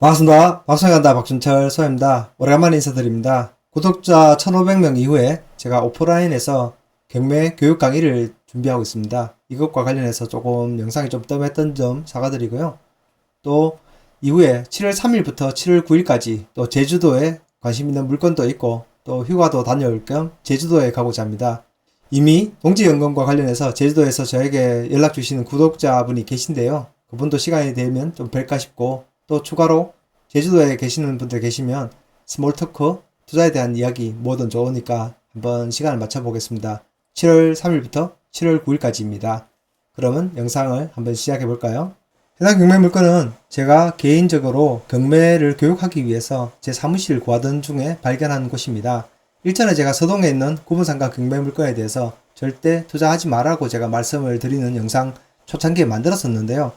반갑습니다. 방송에 간다 박준철 소입니다. 오래간만에 인사드립니다. 구독자 1500명 이후에 제가 오프라인에서 경매 교육 강의를 준비하고 있습니다. 이것과 관련해서 조금 영상이 좀 뜸했던 점 사과드리고요. 또 이후에 7월 3일부터 7월 9일까지 또 제주도에 관심 있는 물건도 있고 또 휴가도 다녀올 겸 제주도에 가고자 합니다. 이미 동지연금과 관련해서 제주도에서 저에게 연락 주시는 구독자분이 계신데요. 그분도 시간이 되면 좀 뵐까 싶고 또 추가로 제주도에 계시는 분들 계시면 스몰 토크, 투자에 대한 이야기 뭐든 좋으니까 한번 시간을 맞춰 보겠습니다. 7월 3일부터 7월 9일까지입니다. 그러면 영상을 한번 시작해 볼까요? 해당 경매 물건은 제가 개인적으로 경매를 교육하기 위해서 제 사무실을 구하던 중에 발견한 곳입니다. 일전에 제가 서동에 있는 구분상가 경매 물건에 대해서 절대 투자하지 말라고 제가 말씀을 드리는 영상 초창기에 만들었었는데요.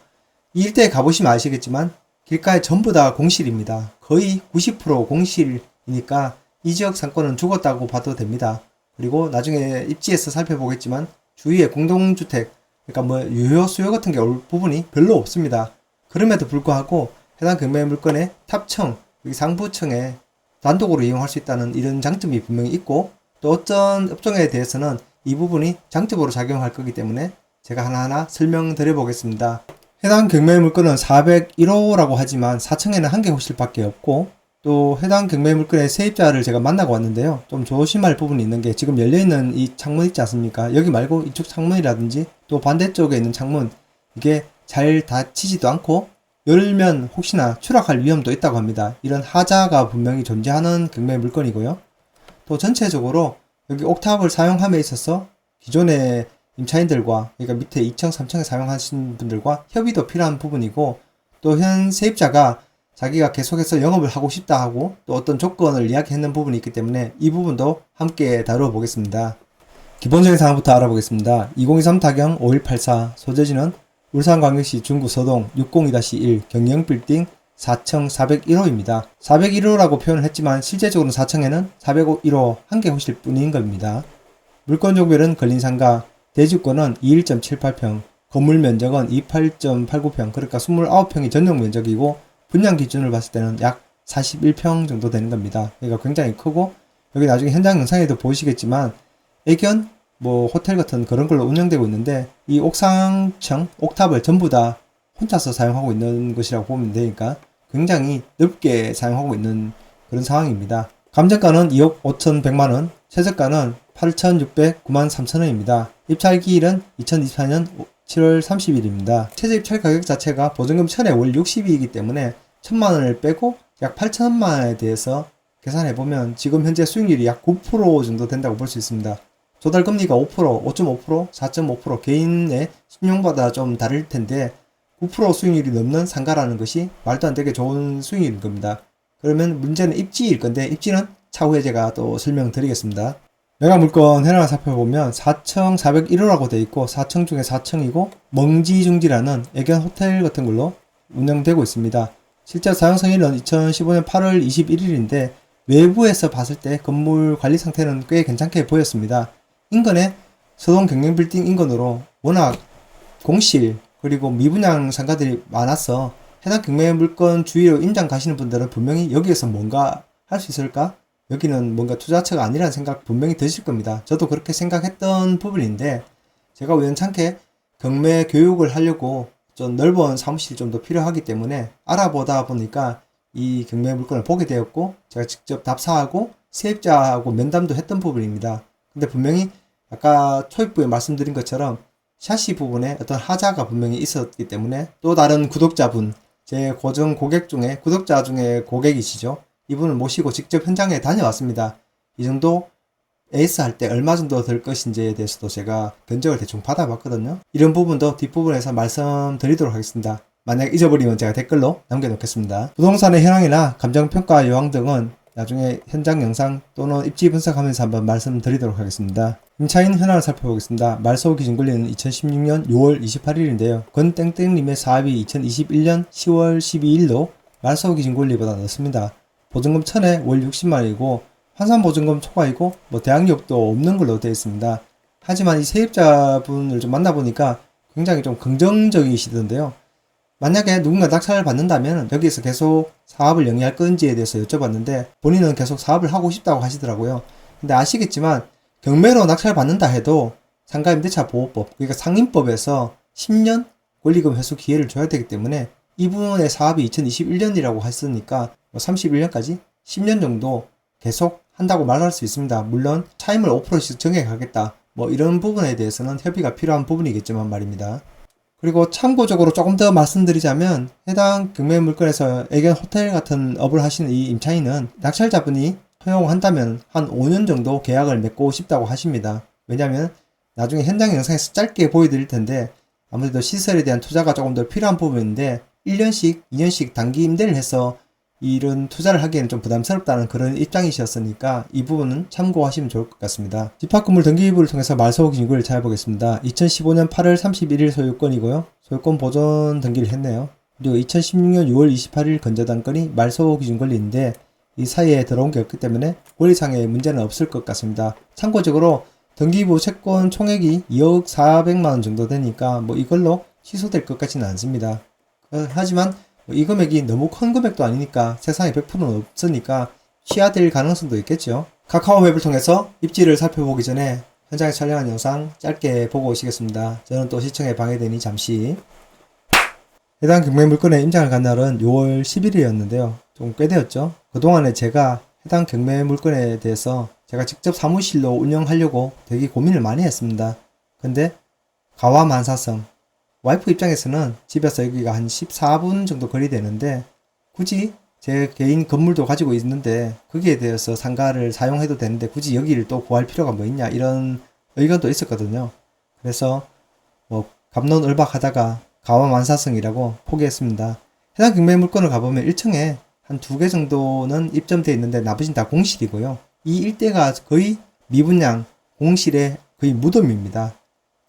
이 일대에 가보시면 아시겠지만 길가에 전부 다 공실입니다. 거의 90% 공실이니까 이 지역 상권은 죽었다고 봐도 됩니다. 그리고 나중에 입지에서 살펴보겠지만 주위에 공동주택, 그러니까 뭐 유효 수요 같은 게 올 부분이 별로 없습니다. 그럼에도 불구하고 해당 경매 물건의 탑층, 여기 상부층에 단독으로 이용할 수 있다는 이런 장점이 분명히 있고 또 어떤 업종에 대해서는 이 부분이 장점으로 작용할 거기 때문에 제가 하나하나 설명드려 보겠습니다. 해당 경매 물건은 401호라고 하지만 4층에는 한 개 호실밖에 없고 또 해당 경매 물건의 세입자를 제가 만나고 왔는데요. 좀 조심할 부분이 있는 게 지금 열려있는 이 창문 있지 않습니까? 여기 말고 이쪽 창문이라든지 또 반대쪽에 있는 창문 이게 잘 닫히지도 않고 열면 혹시나 추락할 위험도 있다고 합니다. 이런 하자가 분명히 존재하는 경매 물건이고요. 또 전체적으로 여기 옥탑을 사용함에 있어서 기존의 임차인들과 그러니까 밑에 2층, 3층에 사용하신 분들과 협의도 필요한 부분이고 또 현 세입자가 자기가 계속해서 영업을 하고 싶다 하고 또 어떤 조건을 이야기했는 부분이 있기 때문에 이 부분도 함께 다루어 보겠습니다. 기본적인 사항부터 알아보겠습니다. 2023 타경 5184 소재지는 울산광역시 중구 서동 602-1 경영빌딩 4층 401호입니다. 401호라고 표현을 했지만 실제적으로는 4층에는 401호 한 개 호실 뿐인 겁니다. 물건 종별은 근린상가, 대지권은 21.78평, 건물 면적은 28.89평, 그러니까 29평이 전용 면적이고 분양 기준을 봤을 때는 약 41평 정도 되는 겁니다. 그러니까 굉장히 크고 여기 나중에 현장 영상에도 보시겠지만 애견 뭐 호텔 같은 그런 걸로 운영되고 있는데 이 옥상층, 옥탑을 전부 다 혼자서 사용하고 있는 것이라고 보면 되니까 굉장히 넓게 사용하고 있는 그런 상황입니다. 감정가는 2억 5,100만원, 최저가는 8,609만 3천원입니다. 입찰기일은 2024년 7월 30일입니다. 최저 입찰 가격 자체가 보증금 1000에 월 60이기 때문에 1000만원을 빼고 약 8천만원에 대해서 계산해보면 지금 현재 수익률이 약 9% 정도 된다고 볼 수 있습니다. 조달금리가 5%, 5.5%, 4.5% 개인의 신용보다 좀 다를 텐데 9% 수익률이 넘는 상가라는 것이 말도 안 되게 좋은 수익률인 겁니다. 그러면 문제는 입지일 건데 입지는 차후에 제가 또 설명드리겠습니다. 매각 물건 현황을 살펴보면 4층 401호라고 되어 있고 4층 중에 4층이고 멍지중지라는 애견 호텔 같은 걸로 운영되고 있습니다. 실제 사용 승인은 2015년 8월 21일인데 외부에서 봤을 때 건물 관리 상태는 꽤 괜찮게 보였습니다. 인근에 서동 경영빌딩 인근으로 워낙 공실 그리고 미분양 상가들이 많아서 해당 경매 물건 주위로 임장 가시는 분들은 분명히 여기에서 뭔가 할 수 있을까? 여기는 뭔가 투자처가 아니라는 생각 분명히 드실 겁니다. 저도 그렇게 생각했던 부분인데 제가 우연찮게 경매 교육을 하려고 좀 넓은 사무실이 좀 더 필요하기 때문에 알아보다 보니까 이 경매 물건을 보게 되었고 제가 직접 답사하고 세입자하고 면담도 했던 부분입니다. 근데 분명히 아까 초입부에 말씀드린 것처럼 샤시 부분에 어떤 하자가 분명히 있었기 때문에 또 다른 구독자분, 제 고정 고객 중에 구독자 중에 고객이시죠. 이분을 모시고 직접 현장에 다녀왔습니다. 이 정도 에이스 할 때 얼마 정도 될 것인지에 대해서도 제가 견적을 대충 받아봤거든요. 이런 부분도 뒷부분에서 말씀드리도록 하겠습니다. 만약 잊어버리면 제가 댓글로 남겨놓겠습니다. 부동산의 현황이나 감정평가 요항 등은 나중에 현장 영상 또는 입지 분석하면서 한번 말씀드리도록 하겠습니다. 임차인 현황을 살펴보겠습니다. 말소 기준권리는 2016년 6월 28일인데요. 권땡땡님의 사업이 2021년 10월 12일로 말소 기준권리보다 늦습니다. 보증금 1000에 월 60만원이고 환산보증금 초과이고 뭐 대항력도 없는 걸로 되어 있습니다. 하지만 이 세입자분을 좀 만나보니까 굉장히 좀 긍정적이시던데요. 만약에 누군가 낙찰을 받는다면 여기서 계속 사업을 영위할 건지에 대해서 여쭤봤는데 본인은 계속 사업을 하고 싶다고 하시더라고요. 근데 아시겠지만 경매로 낙찰 받는다 해도 상가임대차 보호법, 그러니까 상임법에서 10년 권리금 회수 기회를 줘야 되기 때문에 이분의 사업이 2021년이라고 했으니까 31년까지 10년 정도 계속 한다고 말할 수 있습니다. 물론 차임을 5%씩 정해가겠다, 뭐 이런 부분에 대해서는 협의가 필요한 부분이겠지만 말입니다. 그리고 참고적으로 조금 더 말씀드리자면 해당 경매 물건에서 애견 호텔 같은 업을 하시는 이 임차인은 낙찰자분이 허용한다면 한 5년 정도 계약을 맺고 싶다고 하십니다. 왜냐하면 나중에 현장 영상에서 짧게 보여드릴 텐데 아무래도 시설에 대한 투자가 조금 더 필요한 부분인데 1년씩, 2년씩 단기 임대를 해서 이런 투자를 하기에는 좀 부담스럽다는 그런 입장이셨으니까 이 부분은 참고하시면 좋을 것 같습니다. 집합건물 등기부를 통해서 말소 기준을 찾아보겠습니다. 2015년 8월 31일 소유권이고요. 소유권 보존 등기를 했네요. 그리고 2016년 6월 28일 건저당권이 말소 기준 권리인데 이 사이에 들어온 게 없기 때문에 권리상의 문제는 없을 것 같습니다. 참고적으로 등기부 채권 총액이 2억 400만원 정도 되니까 뭐 이걸로 취소될 것 같지는 않습니다. 하지만 이 금액이 너무 큰 금액도 아니니까 세상에 100%는 없으니까 취하될 가능성도 있겠죠. 카카오맵을 통해서 입지를 살펴보기 전에 현장에서 촬영한 영상 짧게 보고 오시겠습니다. 저는 또 시청에 방해되니 잠시. 해당 경매 물건에 임장을 간 날은 6월 10일이었는데요. 좀 꽤 되었죠. 그동안에 제가 해당 경매 물건에 대해서 제가 직접 사무실로 운영하려고 되게 고민을 많이 했습니다. 근데 가와 만사성, 와이프 입장에서는 집에서 여기가 한 14분 정도 거리 되는데 굳이 제 개인 건물도 가지고 있는데 거기에 대해서 상가를 사용해도 되는데 굳이 여기를 또 구할 필요가 뭐 있냐 이런 의견도 있었거든요. 그래서 뭐 갑론을박하다가 가와만사성이라고 포기했습니다. 해당 경매 물건을 가보면 1층에 한 2개 정도는 입점되어 있는데 나머지는 다 공실이고요. 이 일대가 거의 미분양 공실의 거의 무덤입니다.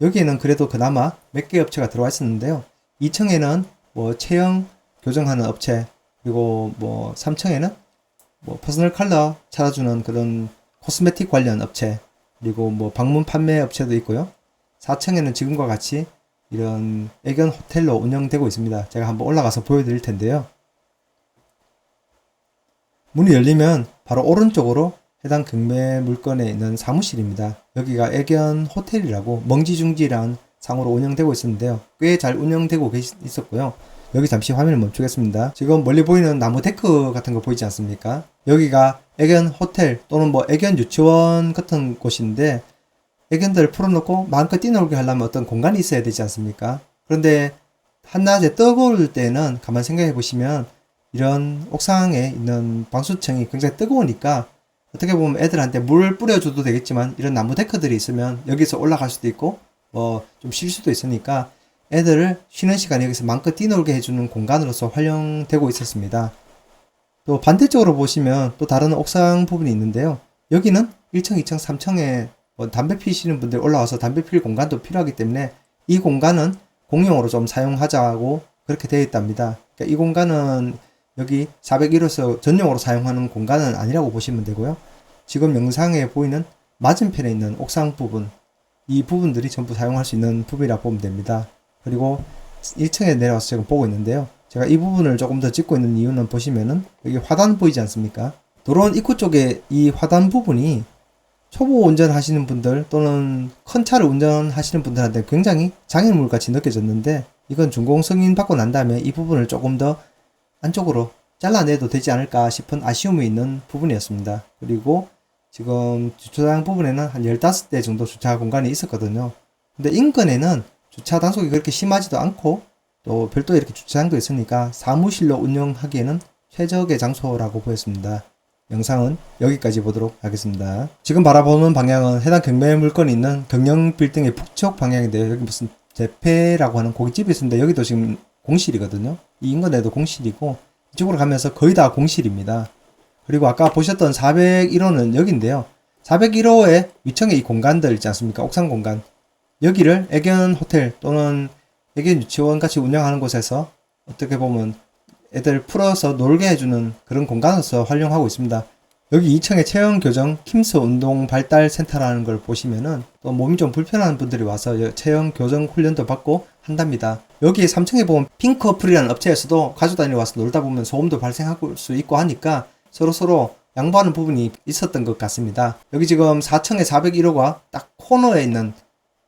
여기에는 그래도 그나마 몇 개 업체가 들어와 있었는데요. 2층에는 뭐 체형 교정하는 업체, 그리고 뭐 3층에는 뭐 퍼스널 컬러 찾아주는 그런 코스메틱 관련 업체, 그리고 뭐 방문 판매 업체도 있고요. 4층에는 지금과 같이 이런 애견 호텔로 운영되고 있습니다. 제가 한번 올라가서 보여드릴 텐데요. 문이 열리면 바로 오른쪽으로 해당 경매 물건에 있는 사무실입니다. 여기가 애견 호텔이라고 멍지중지라는 상호로 운영되고 있었는데요. 꽤 잘 운영되고 있었고요. 여기 잠시 화면을 멈추겠습니다. 지금 멀리 보이는 나무 데크 같은 거 보이지 않습니까? 여기가 애견 호텔 또는 뭐 애견 유치원 같은 곳인데 애견들을 풀어놓고 마음껏 뛰놀게 하려면 어떤 공간이 있어야 되지 않습니까? 그런데 한낮에 뜨거울 때는 가만 생각해 보시면 이런 옥상에 있는 방수층이 굉장히 뜨거우니까 어떻게 보면 애들한테 물 뿌려줘도 되겠지만 이런 나무 데크들이 있으면 여기서 올라갈 수도 있고 뭐 좀 쉴 수도 있으니까 애들을 쉬는 시간에 여기서 마음껏 뛰놀게 해주는 공간으로서 활용되고 있었습니다. 또 반대쪽으로 보시면 또 다른 옥상 부분이 있는데요. 여기는 1층, 2층, 3층에 뭐 담배 피시는 분들 올라와서 담배 필 공간도 필요하기 때문에 이 공간은 공용으로 좀 사용하자고 그렇게 되어 있답니다. 그러니까 이 공간은 여기 401호에서 전용으로 사용하는 공간은 아니라고 보시면 되고요. 지금 영상에 보이는 맞은편에 있는 옥상 부분, 이 부분들이 전부 사용할 수 있는 부분이라고 보면 됩니다. 그리고 1층에 내려와서 지금 보고 있는데요. 제가 이 부분을 조금 더 찍고 있는 이유는 보시면은 여기 화단 보이지 않습니까? 도로원 입구 쪽에 이 화단 부분이 초보 운전하시는 분들 또는 큰 차를 운전하시는 분들한테 굉장히 장애물 같이 느껴졌는데 이건 준공 승인 받고 난 다음에 이 부분을 조금 더 안쪽으로 잘라내도 되지 않을까 싶은 아쉬움이 있는 부분이었습니다. 그리고 지금 주차장 부분에는 한 15대 정도 주차 공간이 있었거든요. 근데 인근에는 주차 단속이 그렇게 심하지도 않고 또 별도의 이렇게 주차장도 있으니까 사무실로 운영하기에는 최적의 장소라고 보였습니다. 영상은 여기까지 보도록 하겠습니다. 지금 바라보는 방향은 해당 경매 물건이 있는 경영 빌딩의 북쪽 방향인데요. 여기 무슨 재패라고 하는 고깃집이 있는데 여기도 지금 공실이거든요. 이 인근에도 공실이고 이쪽으로 가면서 거의 다 공실입니다. 그리고 아까 보셨던 401호는 여기인데요. 401호의 위층에 이 공간들 있지 않습니까? 옥상 공간. 여기를 애견 호텔 또는 애견 유치원 같이 운영하는 곳에서 어떻게 보면 애들 풀어서 놀게 해주는 그런 공간으로서 활용하고 있습니다. 여기 2층에 체형 교정 킴스 운동 발달 센터라는 걸 보시면은 또 몸이 좀 불편한 분들이 와서 체형 교정 훈련도 받고 한답니다. 여기 3층에 보면 핑크어플이라는 업체에서도 가족단위 와서 놀다 보면 소음도 발생할 수 있고 하니까 서로서로 양보하는 부분이 있었던 것 같습니다. 여기 지금 4층에 401호가 딱 코너에 있는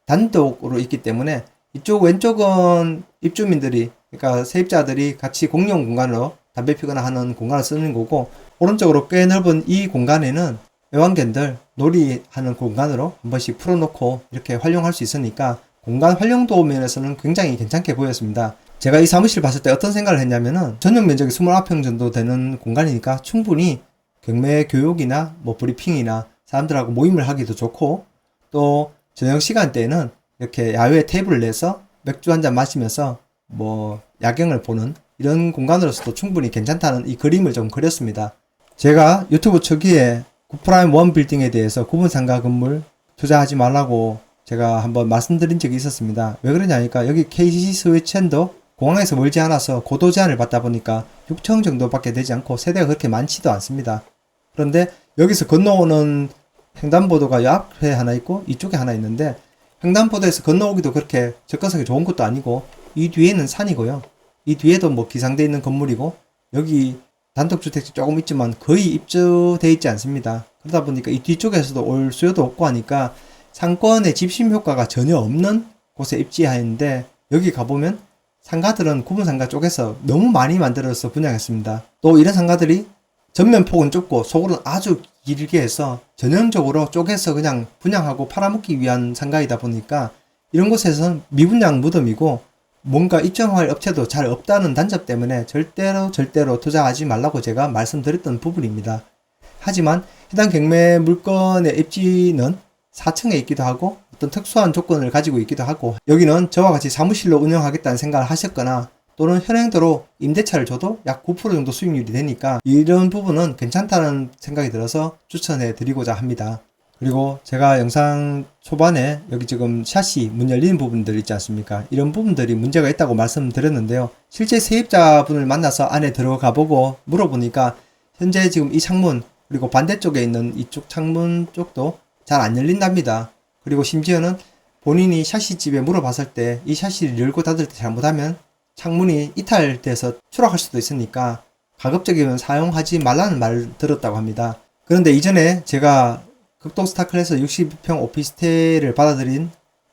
단독으로 있기 때문에 이쪽 왼쪽은 입주민들이, 그러니까 세입자들이 같이 공용 공간으로 담배 피거나 하는 공간을 쓰는 거고, 오른쪽으로 꽤 넓은 이 공간에는 애완견들 놀이하는 공간으로 한 번씩 풀어놓고 이렇게 활용할 수 있으니까 공간 활용도 면에서는 굉장히 괜찮게 보였습니다. 제가 이 사무실 봤을 때 어떤 생각을 했냐면은 전용 면적이 29평 정도 되는 공간이니까 충분히 경매 교육이나 뭐 브리핑이나 사람들하고 모임을 하기도 좋고, 또 저녁 시간대에는 이렇게 야외 테이블을 내서 맥주 한잔 마시면서 뭐 야경을 보는 이런 공간으로서도 충분히 괜찮다는 이 그림을 좀 그렸습니다. 제가 유튜브 초기에 구프라임 원 빌딩에 대해서 구분상가 건물 투자하지 말라고 제가 한번 말씀드린 적이 있었습니다. 왜 그러냐니까 여기 KCC 스웨첸도 공항에서 멀지 않아서 고도 제한을 받다 보니까 6층 정도밖에 되지 않고 세대가 그렇게 많지도 않습니다. 그런데 여기서 건너오는 횡단보도가 이 앞에 하나 있고 이쪽에 하나 있는데, 횡단보도에서 건너오기도 그렇게 접근성이 좋은 것도 아니고, 이 뒤에는 산이고요. 이 뒤에도 뭐 기상돼 있는 건물이고, 여기 단독주택이 조금 있지만 거의 입주돼 있지 않습니다. 그러다 보니까 이 뒤쪽에서도 올 수요도 없고 하니까 상권의 집심 효과가 전혀 없는 곳에 입지하였는데, 여기 가보면 상가들은 구분상가 쪽에서 너무 많이 만들어서 분양했습니다. 또 이런 상가들이 전면 폭은 좁고 속으로는 아주 길게 해서 전형적으로 쪼개서 그냥 분양하고 팔아먹기 위한 상가이다 보니까 이런 곳에서는 미분양 무덤이고 뭔가 입점할 업체도 잘 없다는 단점 때문에 절대로 투자하지 말라고 제가 말씀드렸던 부분입니다. 하지만 해당 경매 물건의 입지는 4층에 있기도 하고 어떤 특수한 조건을 가지고 있기도 하고, 여기는 저와 같이 사무실로 운영하겠다는 생각을 하셨거나 또는 현행도로 임대차를 줘도 약 9% 정도 수익률이 되니까 이런 부분은 괜찮다는 생각이 들어서 추천해 드리고자 합니다. 그리고 제가 영상 초반에 여기 지금 샷이 문 열리는 부분들 있지 않습니까? 이런 부분들이 문제가 있다고 말씀드렸는데요. 실제 세입자분을 만나서 안에 들어가 보고 물어보니까 현재 지금 이 창문, 그리고 반대쪽에 있는 이쪽 창문 쪽도 잘 안 열린답니다. 그리고 심지어는 본인이 샤시 집에 물어봤을 때 이 샤시를 열고 닫을 때 잘못하면 창문이 이탈돼서 추락할 수도 있으니까 가급적이면 사용하지 말라는 말을 들었다고 합니다. 그런데 이전에 제가 극동스타클에서 60평 오피스텔을 받아들인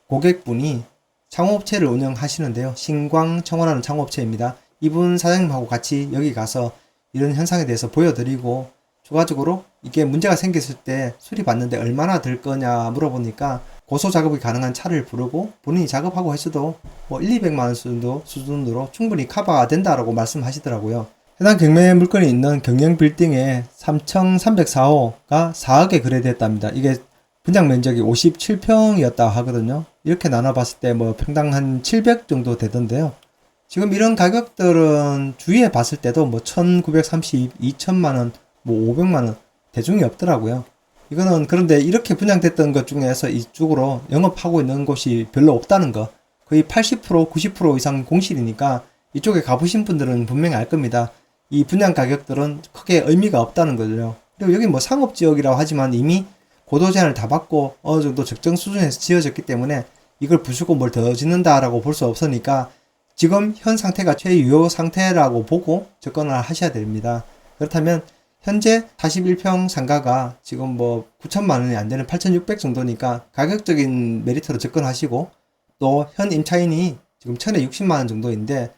고객분이 창업업체를 운영하시는데요. 신광청원하는 창업업체입니다. 이분 사장님하고 같이 여기 가서 이런 현상에 대해서 보여드리고, 추가적으로 이게 문제가 생겼을 때 수리받는데 얼마나 들 거냐 물어보니까 고소 작업이 가능한 차를 부르고 본인이 작업하고 했어도 뭐 1,200만 원 수준으로 충분히 커버가 된다라고 말씀하시더라고요. 해당 경매 물건이 있는 경영 빌딩의 3,304호가 4억에 거래됐답니다. 이게 분양 면적이 57평이었다 하거든요. 이렇게 나눠봤을 때 뭐 평당 한 700 정도 되던데요. 지금 이런 가격들은 주위에 봤을 때도 뭐 1,930, 2,000만 원, 뭐 500만 원 대중이 없더라고요. 이거는 그런데 이렇게 분양됐던 것 중에서 이쪽으로 영업하고 있는 곳이 별로 없다는 거, 거의 80%, 90% 이상 공실이니까 이쪽에 가보신 분들은 분명히 알 겁니다. 이 분양 가격들은 크게 의미가 없다는 거죠. 그리고 여기 뭐 상업지역이라고 하지만 이미 고도 제한을 다 받고 어느 정도 적정 수준에서 지어졌기 때문에 이걸 부수고 뭘 더 짓는다라고 볼 수 없으니까 지금 현 상태가 최유효 상태라고 보고 접근을 하셔야 됩니다. 그렇다면 현재 41평 상가가 지금 뭐 9천만 원이 안 되는 8,600 정도니까 가격적인 메리트로 접근하시고, 또 현 임차인이 지금 1,060만 원 정도인데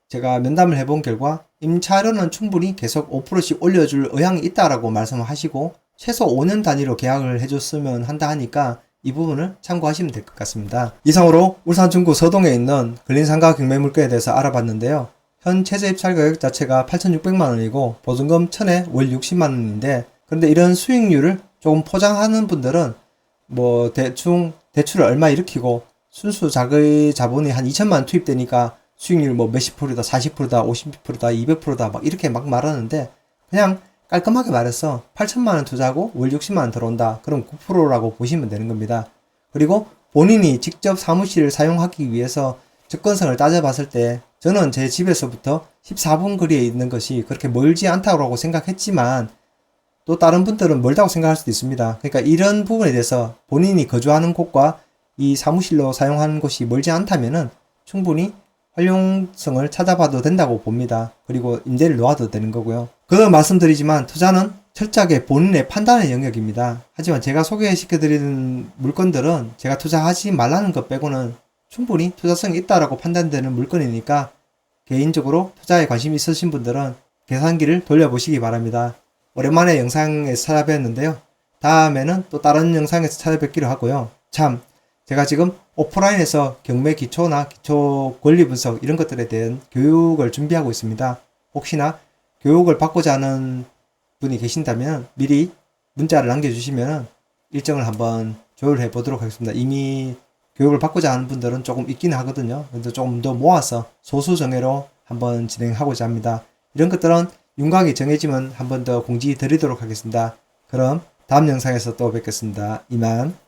제가 면담을 해본 결과 임차료는 충분히 계속 5%씩 올려줄 의향이 있다라고 말씀하시고 최소 5년 단위로 계약을 해줬으면 한다 하니까 이 부분을 참고하시면 될 것 같습니다. 이상으로 울산 중구 서동에 있는 근린상가 경매 물건에 대해서 알아봤는데요. 현 최저 입찰 가격 자체가 8,600만 원이고 보증금 1,000에 월 60만 원인데, 그런데 이런 수익률을 조금 포장하는 분들은 뭐 대충 대출을 얼마 일으키고 순수 자본이 한 2천만 원 투입되니까 수익률 뭐 몇십 프로다, 40%다, 50%다, 200%다 막 이렇게 막 말하는데, 그냥 깔끔하게 말해서 8천만 원 투자하고 월 60만 원 들어온다. 그럼 9%라고 보시면 되는 겁니다. 그리고 본인이 직접 사무실을 사용하기 위해서 접근성을 따져봤을 때 저는 제 집에서부터 14분 거리에 있는 것이 그렇게 멀지 않다고 생각했지만 또 다른 분들은 멀다고 생각할 수도 있습니다. 그러니까 이런 부분에 대해서 본인이 거주하는 곳과 이 사무실로 사용하는 곳이 멀지 않다면은 충분히 활용성을 찾아봐도 된다고 봅니다. 그리고 임대를 놓아도 되는 거고요. 그런 말씀드리지만 투자는 철저하게 본인의 판단의 영역입니다. 하지만 제가 소개시켜드리는 물건들은 제가 투자하지 말라는 것 빼고는 충분히 투자성이 있다라고 판단되는 물건이니까 개인적으로 투자에 관심이 있으신 분들은 계산기를 돌려보시기 바랍니다. 오랜만에 영상에서 찾아뵙었는데요. 다음에는 또 다른 영상에서 찾아뵙기로 하고요. 참, 제가 지금 오프라인에서 경매 기초나 기초 권리 분석 이런 것들에 대한 교육을 준비하고 있습니다. 혹시나 교육을 받고자 하는 분이 계신다면 미리 문자를 남겨주시면 일정을 한번 조율해 보도록 하겠습니다. 이미 교육을 받고자 하는 분들은 조금 있긴 하거든요. 근데 조금 더 모아서 소수 정예로 한번 진행하고자 합니다. 이런 것들은 윤곽이 정해지면 한번 더 공지 드리도록 하겠습니다. 그럼 다음 영상에서 또 뵙겠습니다. 이만.